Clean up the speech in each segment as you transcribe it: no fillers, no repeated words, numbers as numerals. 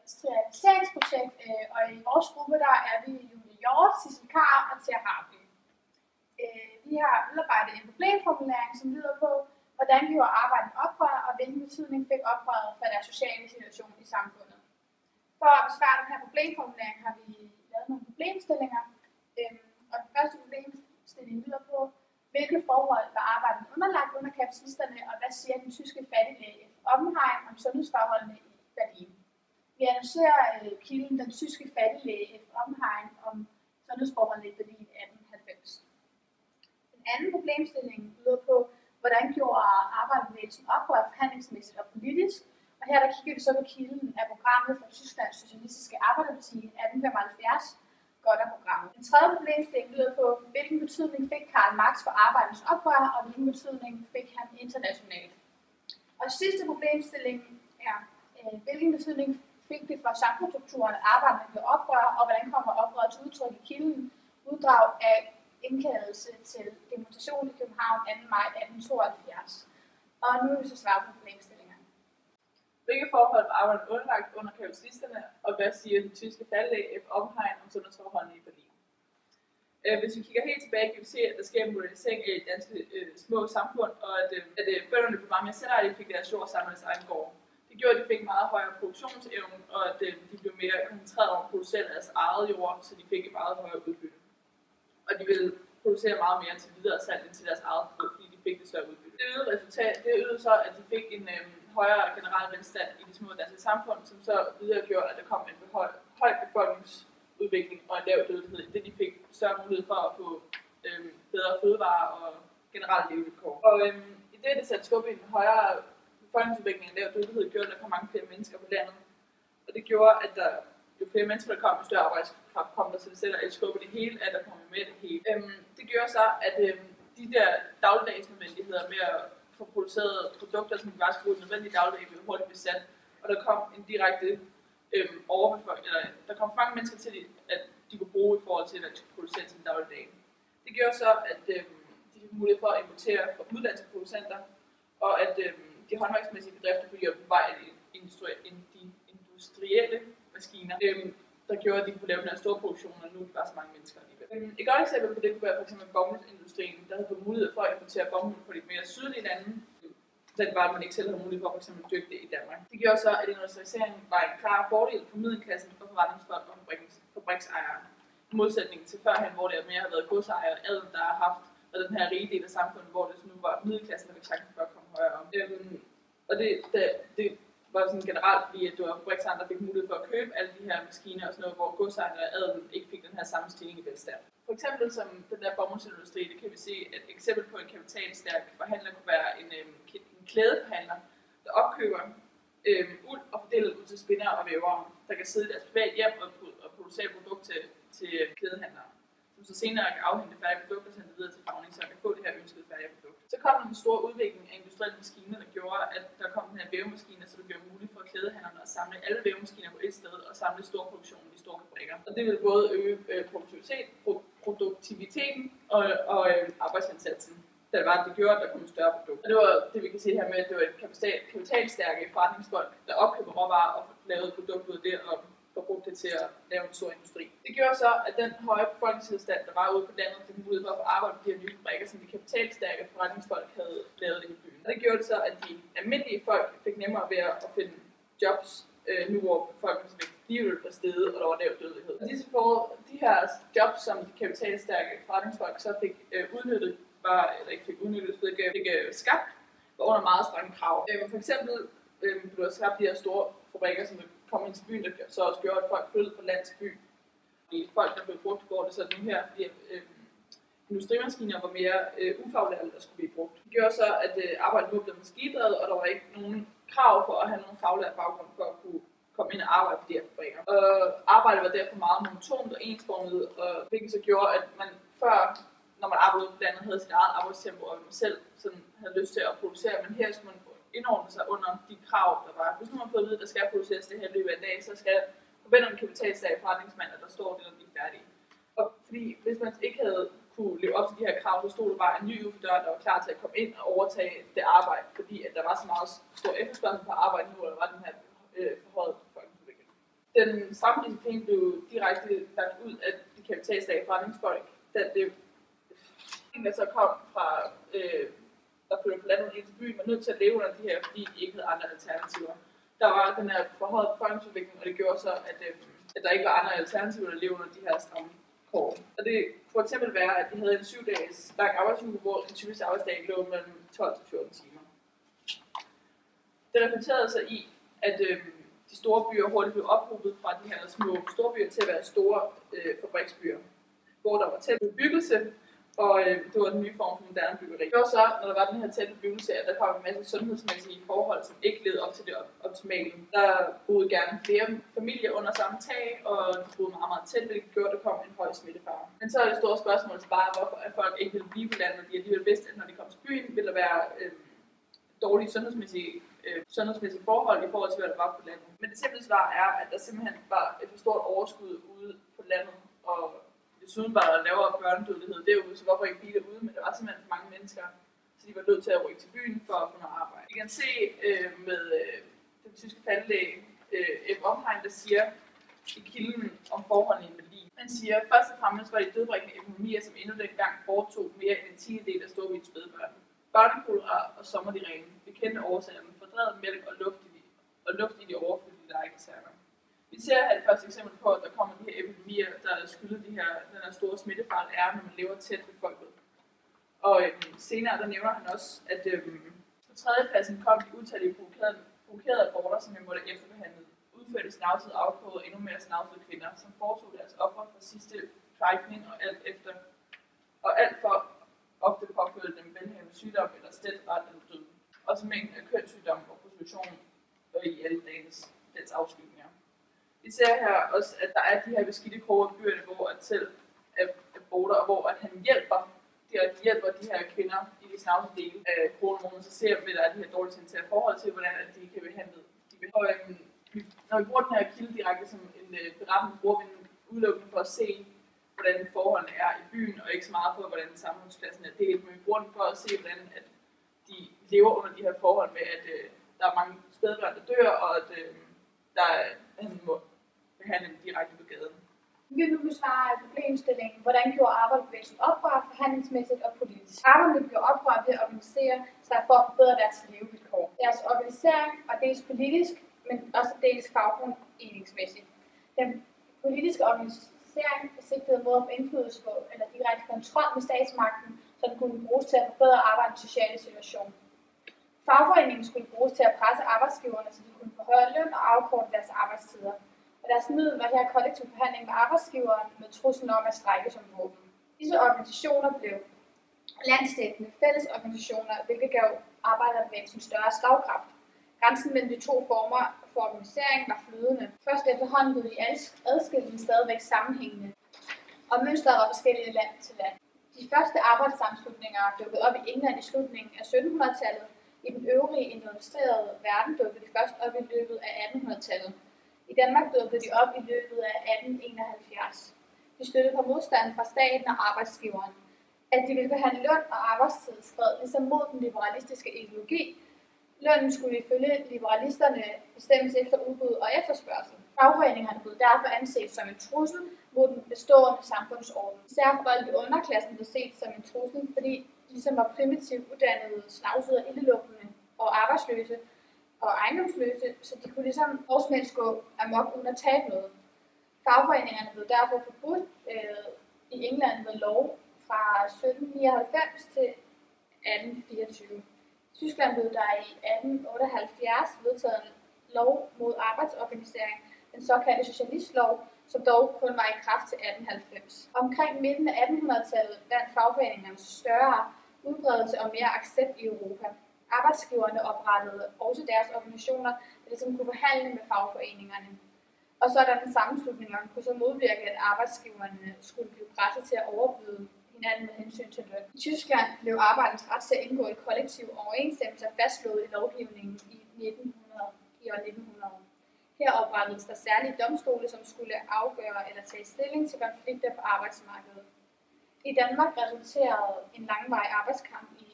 industrialiseringsprojekt, og i vores gruppe der er vi Julie Hjort, Sissel Karp og Thea Harby. Vi har udarbejdet en problemformulering, som lyder på, hvordan gjorde arbejdet oprør, og hvilken betydning fik oprøret for deres sociale situation i samfundet. For at besvare den her problemformulering har vi lavet nogle problemstillinger, og den første problemstilling lyder på, hvilke forhold var arbejdet underlagt under kapitalisterne, og hvad siger den tyske fattiglæge Oppenheim om sundhedsforholdene i Berlin. Vi analyserer kilden den tyske fattiglæge Oppenheim om sundhedsforholdene i Berlin 1890. Den anden problemstilling lyder på, hvordan gjorde arbejderbevægelsen oprør forhandlingsmæssigt og politisk, og her der kigger vi så på kilden af programmet for Tysklands Socialistiske Arbejderparti 1875, godt af programmet. Den tredje problemstilling lyder på, hvilken betydning fik Karl Marx for arbejdernes oprør, og hvilken betydning fik han internationalt. Og sidste problemstilling er, hvilken betydning fik det for samfundsstrukturen, at arbejderne blev oprør, og hvordan kommer oprøret til udtryk i kilden, uddrag af indkaldelse til demonstration i København 2. maj 1872. Og nu vil vi så svare på problemstillingerne. Hvilke forhold var arbejderne underlagt under kapitalisterne, og hvad siger den tyske fattiglæge Oppenheim om sundhedsforholdene i Berlin? Hvis vi kigger helt tilbage, kan vi se, at der sker en modernisering af danske små samfund, og at bønderne blev meget mere selvejende, fik deres jord samlet deres egen gård. Det gjorde, at de fik meget højere produktionsevne, og at de blev mere koncentreret om at producere deres eget jord, så de fik et meget højere udbytte. Og de ville producere meget mere til videre salg end til deres eget forbrug, fordi de fik det større udbytte. Det ydede så, at de fik en højere generel velstand i de små danske samfund, som så videre gjorde, at der kom en høj befolkningsudvikling og en lav dødelighed, det de fik større mulighed for at få bedre fødevarer og generelle levevilkår. Og i det satte skub i en højere befolkningsudvikling og en lav dødelighed, gjorde, at der kom mange flere mennesker på landet. Og det gjorde, at jo flere mennesker der kom, jo større arbejdskraft kom der, så det sætter et skub i det hele, at der kommer med det hele. Det gjorde så, at de der dagligdags nødvendigheder med at få produceret produkter, som bare skulle nødvendige dagligdag, blev hurtigt besat. Og der kom en direkte overbefolkning, eller der kom mange mennesker til, at de kunne bruge i forhold til, hvad de skulle producere til dagligdag. Det gjorde så, at de fik mulighed for at importere fra udlandske producenter, og at de håndværksmæssige bedrifter kunne hjælpe på vej af de industrielle maskiner, der gjorde, at de kunne lave den her store produktion, og nu var så mange mennesker alligevel. Et godt eksempel på det kunne være f.eks. bomuldsindustrien, der havde fået mulighed for at importere bomuld fra de mere sydlige lande, den var, at man ikke selv havde mulighed for f.eks. at dyrke det i Danmark. Det gjorde så, at industrialiseringen var en klar fordel for middelklassen og forretningsfolk og fabriksejere. I modsætning til førhen, hvor det mere har været godsejere og adel, der har haft og den her rige del af samfundet, hvor det nu var middelklassen, der fik chancen for at komme højere om. Og det var sådan generelt, fordi at det var fabriksejere, der fik mulighed for at købe alle de her maskiner og sådan noget, hvor godsejere og adel ikke fik den her samme stigning i velstand. For eksempel som den der bomuldsindustri, det kan vi se, at et eksempel på en kapitalstærk forhandler kunne være en klædeforhandler, der opkøber uld og fordeler ud til spindere og vævere, der kan sidde i deres privat hjem og producere et produkt til klædehandlere, som så senere kan afhente færdige produkter og sende det videre til farvning, så man kan få det her ønskede færdige produkt. Så kom der en stor udvikling af industrielle maskiner, der gjorde, at der kom den her vævemaskiner, så det blev muligt for klædehandlerne at samle alle vævemaskiner på et sted og samle stor produktion i store fabrikker. Og det vil både øge produktiviteten og arbejdsindsatsen. Det gjorde, at der kom en større produkt. Og det var det, vi kan se her med, at det var et kapitalstærke forretningsfolk, der opkøber råvarer og lavede et produkt ud af det og brugte det til at lave en stor industri. Det gjorde så, at den høje befolkningstilstand, der var ude på landet, fik mulighed for at få arbejde på de her nye fabrikker, som de kapitalstærke forretningsfolk havde lavet i byen. Og det gjorde det så, at de almindelige folk fik nemmere ved at finde jobs, nu hvor befolkningsvækst alligevel var steget, og der var lav dødelighed. Og de her jobs, som de kapitalstærke forretningsfolk så fik udnyttet, fik skabt, var under meget strenge krav. For eksempel blev der skabt de her store fabrikker, som kom ind til byen, der så også gjorde, at folk flyttede fra land til by. De folk, der blev brugt, går det så nu her, fordi industrimaskiner var mere ufaglærte, der skulle blive brugt. Det gjorde så, at arbejdet nu blev maskindrevet, og der var ikke nogen krav for at have nogen faglært baggrund for at kunne komme ind og arbejde på de her fabrikker. Og arbejdet var derfor meget monotont og ensformet, og hvilket så gjorde, at man før, når man arbejdede på landet, havde sit eget arbejdstempo, og man selv sådan havde lyst til at producere, men her skulle man indordne sig under de krav, der var. Hvis nu man får at vide, at der skal produceres det her løbet af en dag, så skal forventer en kapitalstærk forretningsmand, at der står det, når de er færdige. Og fordi hvis man ikke havde kunne leve op til de her krav, så stod der bare en ny ude for døren, der var klar til at komme ind og overtage det arbejde, fordi at der var så meget stor efterspørgsel på arbejde nu, og der var den her forhøjede befolkningsudvikling. Den samme disciplin blev direkte lagt ud af de kapitalstærke forretningsfolk, da det der så kom fra, der flyttede på landet ind til byen, var nødt til at leve under de her, fordi de ikke havde andre alternativer. Der var den her forhøjede befolkningsudvikling, og det gjorde så, at der ikke var andre alternativer at leve under de her stramme kår. Og det kunne for eksempel være, at de havde en 7-dages lang arbejdsuge, hvor en typisk arbejdsdag lå mellem 12 til 14 timer. Det resulterede så i, at de store byer hurtigt blev ophobet fra de her små storbyer til at være store fabriksbyer, hvor der var tæt bebyggelse, og det var den nye form for moderne byggeri. Det var så, når der var den her tæt bebyggelse, at der kom en masse sundhedsmæssige forhold, som ikke levede op til det optimale. Der boede gerne flere familier under samme tag, og de boede meget, meget tæt, hvilket gjorde, at der kom en høj smittefare. Men så er det store spørgsmål til bare, hvorfor at folk ikke ville blive på landet, og de alligevel vidste, at når de kom til byen, ville der være dårlige sundhedsmæssige forhold i forhold til, hvad der var på landet. Men det simple svar er, at der simpelthen var et for stort overskud ude på landet, og desuden var der lavere børnedødelighed derude, så hvorfor ikke blive derude, men der var simpelthen for mange mennesker, så de var nødt til at rykke til byen for at få noget arbejde. Vi kan se med den tyske faldlæge F. Omheim, der siger i kilden om forholdene i Berlin. Han siger, først og fremmest var de dødbringende epidemier, som endnu dengang foretog mere end en 10. af storbyens spædbørn. Børnekolera og sommerdiræne, bekendte årsagerne, fordrevet mælk og luft i de overfyldte legekaserner. Vi ser her et første eksempel på, at der kommer de her epidemier, der skylder den her store smittefare, er, når man lever tæt ved folket. Og senere der nævner han også, at på tredjepladsen kom de utallige provokerede aborter, som vi måtte efterbehandle. Udførte snavsede afkode og endnu mere snavsede kvinder, som foretog deres ofre for sidste kvejkning og alt for ofte påførte dem velhavende sygdom eller stedret eller død. Også mængden af kønssygdom og prostitution i alle dens afskygninger. Vi ser her også, at der er de her beskidte kår i byerne, hvor at selv aborter, og hvor at han hjælper de her kvinder i de snavse dele af kronemånen, så ser vi, at der er de her dårligt sanitære forhold til, hvordan at de kan behandle. Når vi bruger den her kilde direkte som en beretning, bruger vi den udelukkende for at se, hvordan forholdene er i byen, og ikke så meget for, hvordan samfundsklassen er delt, men vi bruger den for at se, hvordan at de lever under de her forhold med, at der er mange spædbørn, der dør, og at han må behandle dem direkte på gaden. Vi vil nu besvare problemstillingen, hvordan gjorde arbejderbevægelsen oprør forhandlingsmæssigt og politisk. Arbejderne gjorde oprør ved at organisere sig for at forbedre deres levevilkår. Deres organisering var dels politisk, men også dels fagforeningsmæssigt. Den politiske organisering sigtede mod at få indflydelse på eller direkte kontrol med statsmagten, så den kunne bruges til at forbedre arbejdernes sociale situation. Fagforeningen skulle bruges til at presse arbejdsgiverne, så de kunne få højere løn og afkorte deres arbejdstider. Og deres middel var her kollektiv forhandling med arbejdsgiveren med truslen om at strejke som våben. Disse organisationer blev landsdækkende fællesorganisationer, hvilket gav arbejderbevægelsen større slagkraft. Grænsen mellem de to former for organisering var flydende. Først efterhånden blev de adskilte stadigvæk sammenhængende, og mønstret var forskellige land til land. De første arbejdssammenslutninger dukkede op i England i slutningen af 1700-tallet. I den øvrige industrialiserede verden dukkede de først op i løbet af 1800-tallet. I Danmark dukkede de op i løbet af 1871. De støttede på modstand fra staten og arbejdsgiveren. At de ville behandle løn og arbejdstid stred ligesom mod den liberalistiske ideologi. Lønnen skulle ifølge liberalisterne bestemmes efter udbud og efterspørgsel. Fagforeningerne blev derfor anset som en trussel mod den bestående samfundsorden. Især folk i underklassen blev set som en trussel, fordi de ligesom var primitivt uddannede, snavsede, ildelugtende og arbejdsløse og ejendomsløse, så de kunne ligesom årsmænds gå amok uden at tabe noget. Fagforeningerne blev derfor forbudt i England ved lov fra 1799 til 1824. I Tyskland blev der i 1878 vedtaget en lov mod arbejdsorganisering, den såkaldte socialistlov, som dog kun var i kraft til 1890. Omkring midten af 1800-tallet vandt fagforeningerne større udbredelse og mere accept i Europa. Arbejdsgiverne oprettede også deres organisationer, der ligesom kunne forhandle med fagforeningerne. Og sådanne sammenslutninger kunne så modvirke, at arbejdsgiverne skulle blive presset til at overbyde hinanden med hensyn til løn. I Tyskland blev arbejdernes ret til at indgå i kollektiv overensstemmelse fastslået i lovgivningen i år 1900. Her oprettedes der særlige domstole, som skulle afgøre eller tage stilling til konflikter på arbejdsmarkedet. I Danmark resulterede en langvarig arbejdskamp i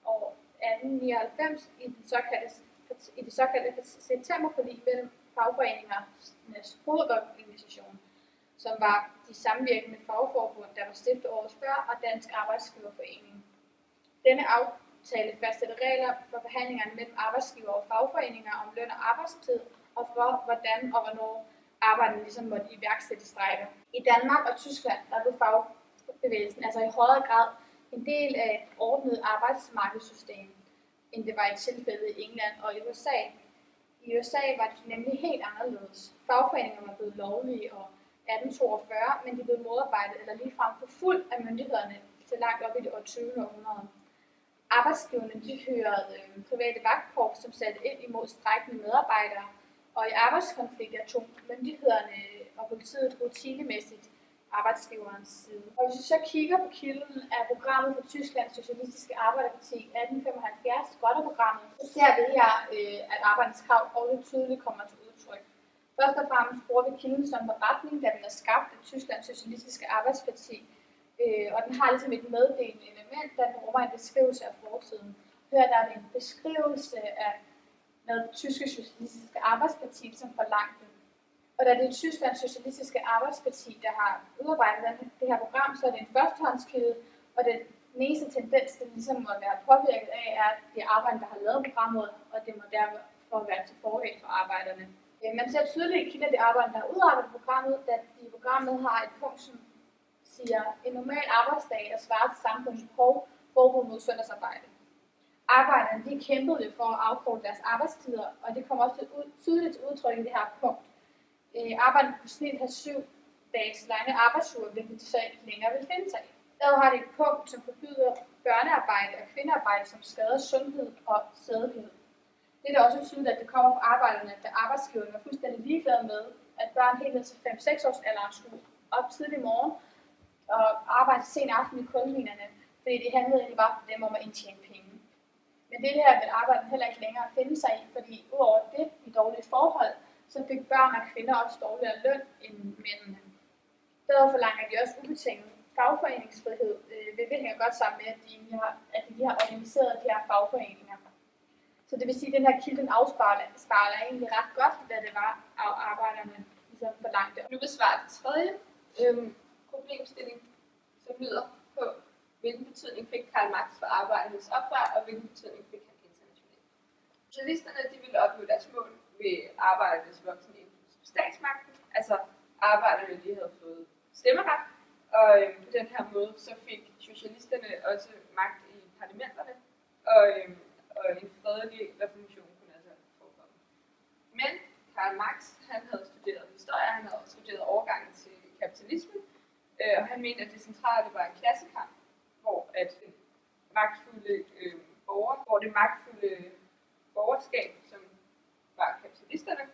år 1899 i det såkaldte septemberforlig mellem fagforeningernes hovedorganisation, som var de samvirkende fagforbund, der var stiftet året før, og Dansk Arbejdsgiverforening. Denne aftale fastsætter regler for forhandlingerne mellem arbejdsgiver og fagforeninger om løn og arbejdstid, og for hvordan og hvornår arbejderne ligesom måtte iværksætte strejker. I Danmark og Tyskland der blev fagbevægelsen altså i højere grad en del af et ordnet arbejdsmarkedssystem, end det var i tilfældet i England og i USA. I USA var det nemlig helt anderledes. Fagforeningerne var blevet lovlige og 1842, men de blev modarbejdet eller ligefrem forfulgt af myndighederne til langt op i det år 20. århundrede. Arbejdsgiverne de hørte private vagtkorps, som satte ind imod strejkende medarbejdere, og i arbejdskonflikter tog myndighederne og politiet rutinemæssigt arbejdsgiverens side. Og hvis vi så kigger på kilden af programmet for Tysklands Socialistiske Arbejderparti 1875, Godter-programmet, så ser vi her, at arbejdernes krav også tydeligt kommer til udtryk. Først og fremmest bruger vi kilden som beretning, da den er skabt af Tysklands Socialistiske Arbejderparti, og den har ligesom et meddelende element, der rummer en beskrivelse af fortiden. Her der er det en beskrivelse af det tyske socialistiske arbejdsparti, som forlangte. Og da det er Tysklands Socialistiske Arbejdsparti, der har udarbejdet det her program, så er det en førstehåndskilde, og den eneste tendens, den ligesom må være påvirket af, er, at det er arbejderne, der har lavet programmet, og det må derfor være til fordel for arbejderne. Man ser tydeligt i kilden, at det er arbejderne, der har udarbejdet programmet, da de i programmet har et punkt, som siger, en normal arbejdsdag er svaret til samfundets behov, forbud mod søndagsarbejde. Arbejderne de kæmpede for at afkorte deres arbejdstider, og det kommer også tydeligt til udtryk i det her punkt. Arbejderne kunne snit have 7 dages lange arbejdsuger, hvilket de så ikke længere vil finde sig i. Derudover har det et punkt, som forbyder børnearbejde og kvindearbejde, som skader sundhed og sædelighed. Det er da også tydeligt, at det kommer fra arbejderne, da arbejdsgiverne var fuldstændig ligeglade med, at børn helt ned til 5-6 års alderen skulle op tidlig morgen og arbejde sen aften i kulminerne, fordi det handlede egentlig bare for dem om at indtjene penge. Men det her vil arbejderne heller ikke længere finde sig i, fordi udover det, i dårlige forhold, så fik børn og kvinder også dårligere løn end mændene. Derudover forlanger de også ubetinget fagforeningsfrihed, hvilket hænger godt sammen med, at de har organiseret de her fagforeninger. Så det vil sige, at den her kilde afspejler egentlig ret godt, hvad det var, at arbejderne ligesom forlangte. Nu besvarer det tredje problemstilling, som lyder på, hvilken betydning fik Karl Marx for arbejdernes oprør, og hvilken betydning fik han internationalt. Socialisterne de ville opnå deres mål ved arbejdernes voksende indflydelse på statsmagten, altså arbejderne de havde fået stemmeret, og på den her måde så fik socialisterne også magt i parlamenterne, og en fredelig revolution kunne altså forekomme. Men Karl Marx han havde studeret historie, han havde studeret overgangen til kapitalismen, og han mente, at det centrale var en klassekamp, hvor det magtfulde borgerskab, som var kapitalisterne,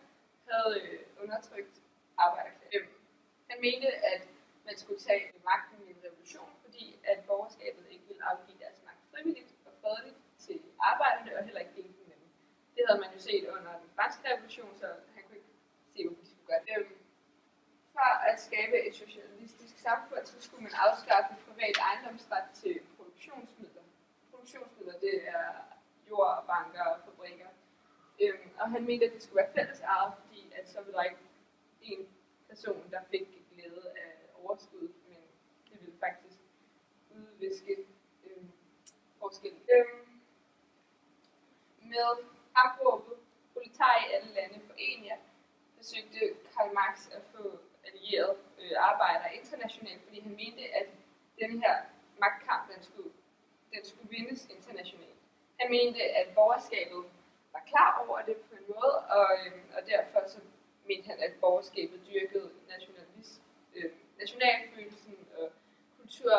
havde undertrykt arbejderklassen. Han mente, at man skulle tage magten i en revolution, fordi at borgerskabet ikke ville afgive deres magt frivilligt og fredeligt til arbejderne, og heller ikke dele den med dem. Det havde man jo set under den franske revolution, så han kunne ikke se, hvad vi skulle gøre det. For at skabe et socialistisk samfund, så skulle man afskaffe privat ejendomsret til produktionsmidler. Produktionsmidler, det er jord, banker og fabrikker. Og han mente, at det skulle være fælles ejet, fordi at så ville der ikke en person, der fik glæde af overskud, men det ville faktisk udviske forskellen. Med opråbet proletar i alle lande foren jer, forsøgte Karl Marx at få allieret arbejdere internationalt, fordi han mente, at den her magtkamp, den skulle vindes internationalt. Han mente, at borgerskabet var klar over det på en måde, og derfor så mente han, at borgerskabet dyrkede nationalfølelsen og kultur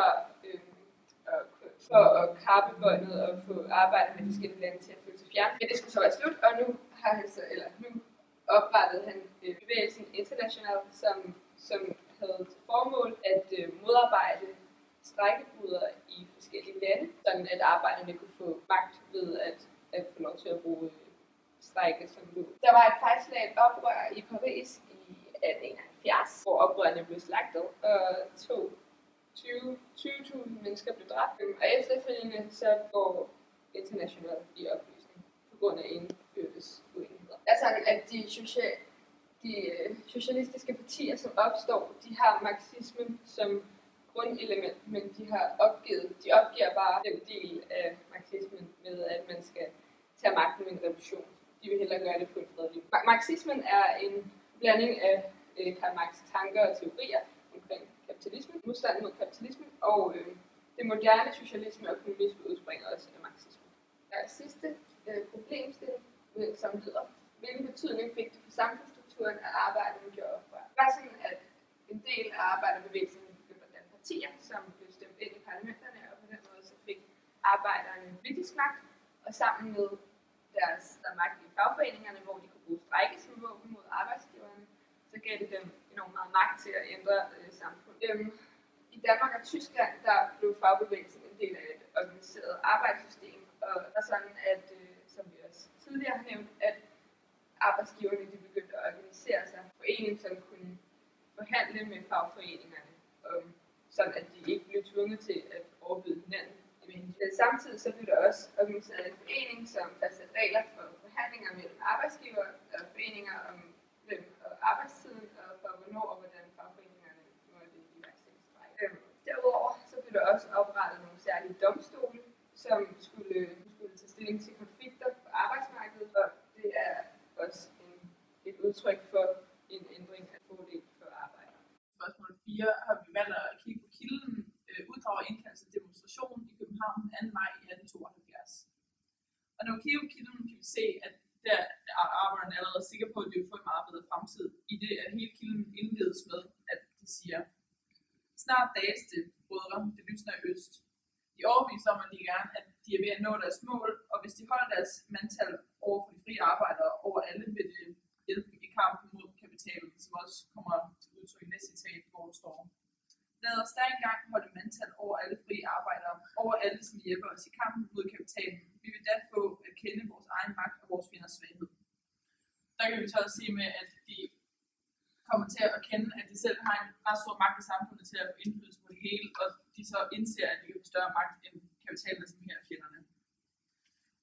for at kappe båndet og få arbejde med forskellige lande til at føle sig fjern. Men det skulle så være slut, og nu oprettede han bevægelsen International, som havde til formål at modarbejde strejkebrydere i forskellige lande, sådan at arbejderne kunne få magt ved at få lov til at bruge strejke som lov. Der var et fejlslagent oprør i Paris i 1871, hvor oprørerne blev slagtet, og 20.000 mennesker blev dræbt. Og efterfølgende så går International i opløsning på grund af indbyrdes uenigheder. Altså at de De socialistiske partier, som opstår, de har marxismen som grundelement, men de opgiver bare den del af marxismen med, at man skal tage magten med en revolution. De vil hellere gøre det på en fredelig måde. Marxismen er en blanding af Karl Marx' tanker og teorier omkring kapitalismen, modstand mod kapitalismen, og det moderne socialisme og kommunisme udspringer også af marxismen. Der er sidste problemstilling, som lyder, hvilken betydning fik det for samfundsstrukturen at arbejde gjorde oprør? Det var sådan, at en del af arbejderbevægelsen begyndte at danne partier, som blev stemt ind i parlamenterne, og på den måde så fik arbejderne politisk magt, og sammen med deres magt i fagforeningerne, hvor de kunne bruge strejke som våben mod arbejdsgiverne, så gav det dem enormt meget magt til at ændre samfundet. I Danmark og Tyskland, der blev fagbevægelsen en del af et organiseret arbejdssystem, og der er sådan, at, som vi også tidligere har nævnt, at arbejdsgiverne de begyndte at organisere sig forening, som kunne forhandle med fagforeningerne, sådan at de ikke blev tvunget til at overbyde hinanden. Samtidig så blev der også organiseret en forening, som fastsatte regler for forhandlinger mellem arbejdsgiver og foreninger om løn og arbejdstiden, og for hvornår og hvordan fagforeningerne måtte iværksætte strejke. Derudover så blev der også oprettet nogle særlige domstole, som skulle tage stilling til konflikter på arbejdsmarkedet, og det er også et udtryk for en ændring af fordel for arbejdere. Spørgsmål 4 har vi valgt at kigge på kilden. Uddrag og indkaldelse til demonstration i København 2. maj 1872. Og når vi kigger på kilden, kan vi se, at der er arbejderne allerede sikre på, at de vil få en meget bedre fremtid, i det at hele kilden indledes med, at de siger, snart dages det, brødre, det lysner i øst. De overbeviser om, at de er ved at nå deres mål, og hvis de holder deres mandtal over for de frie arbejdere over alle, vil det hjælpe i kampen mod kapitalen, som også kommer til udtryk i næste citat, hvor der står. Lad os der engang holde mandtal over alle frie arbejdere, over alle, som hjælper os i kampen mod kapitalen. Vi vil da få at kende vores egen magt og vores fjenders svaghed. Der kan vi så også se med, at de kommer til at kende, at de selv har en ret stor magt i samfundet til at få indflydelse på det hele, og de så indser, at de kan få større magt end kapitalen, som her fjenderne.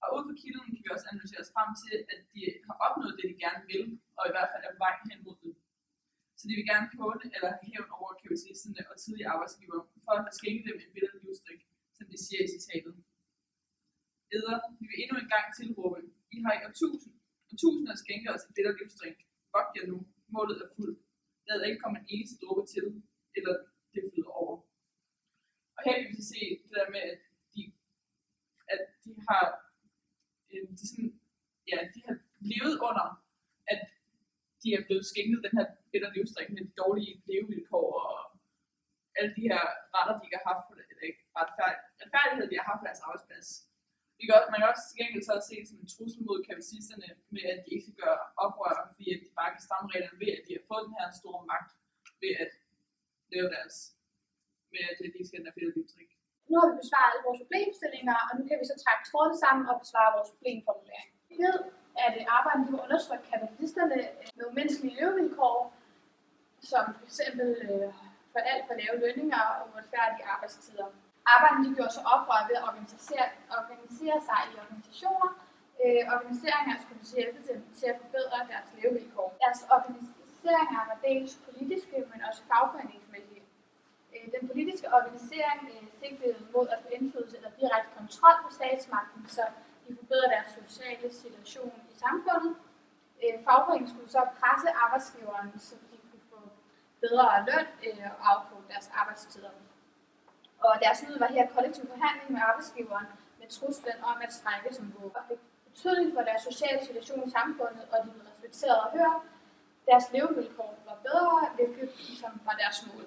Og ud fra kilden kan vi også analysere os frem til, at de har opnået det, de gerne vil, og i hvert fald er på vej hen mod det. Så de vil gerne håne eller hævn over kapitalisterne og tidlige arbejdsgivere, for at skænke dem en bedre livsdrik, som de siger i citatet. Eder, vi vil endnu en gang tilråbe, I har i årtusinder skænket os en bedre livsdrik. Vogt jer nu, målet er fuldt. Lad der ikke komme en eneste dråbe til, eller det flyder over. Og her kan vi se det der med, at de har levet under, at de er blevet skænket den her bedre livsdrik med de dårlige levevilkår og alle de her retter, de ikke har haft på det, eller ikke retfærdighed, de har haft på deres arbejdsplads. Man kan også til gengæld så se det som en trussel mod kapitalisterne med, at de ikke skal gøre oprør, fordi at de bare kan stramme reglerne ved, at de har fået den her store magt ved at lave deres, med at de ikke skal have den her bedre livsdrik. Nu har vi besvaret alle vores problemstillinger, og nu kan vi så trække trådene sammen og besvare vores problemformulering. Vi ved, at arbejderne vil undertrykke kapitalisterne med umenneskelige levevilkår, som f.eks. for alt for lave lønninger og uretfærdige arbejdstider. Arbejderne gjorde så oprør ved at organisere sig i organisationer. Organiseringer skulle hjælpe dem til at forbedre deres levevilkår. Deres organiseringer var dels politiske, men også fagforeningsmæssige. Den politiske organisering sigtede mod at få indflydelse eller direkte kontrol på statsmagten, så de forbedrer deres sociale situation i samfundet. Fagforeningen skulle så presse arbejdsgiveren, så de kunne få bedre løn og afkorte deres arbejdstider. Og deres middel var her kollektiv forhandling med arbejdsgiveren med truslen om at strejke som våben. Og fik betydning for deres sociale situation i samfundet, og de blev respekteret og hørt. Deres levevilkår var bedre, hvilket som var deres mål.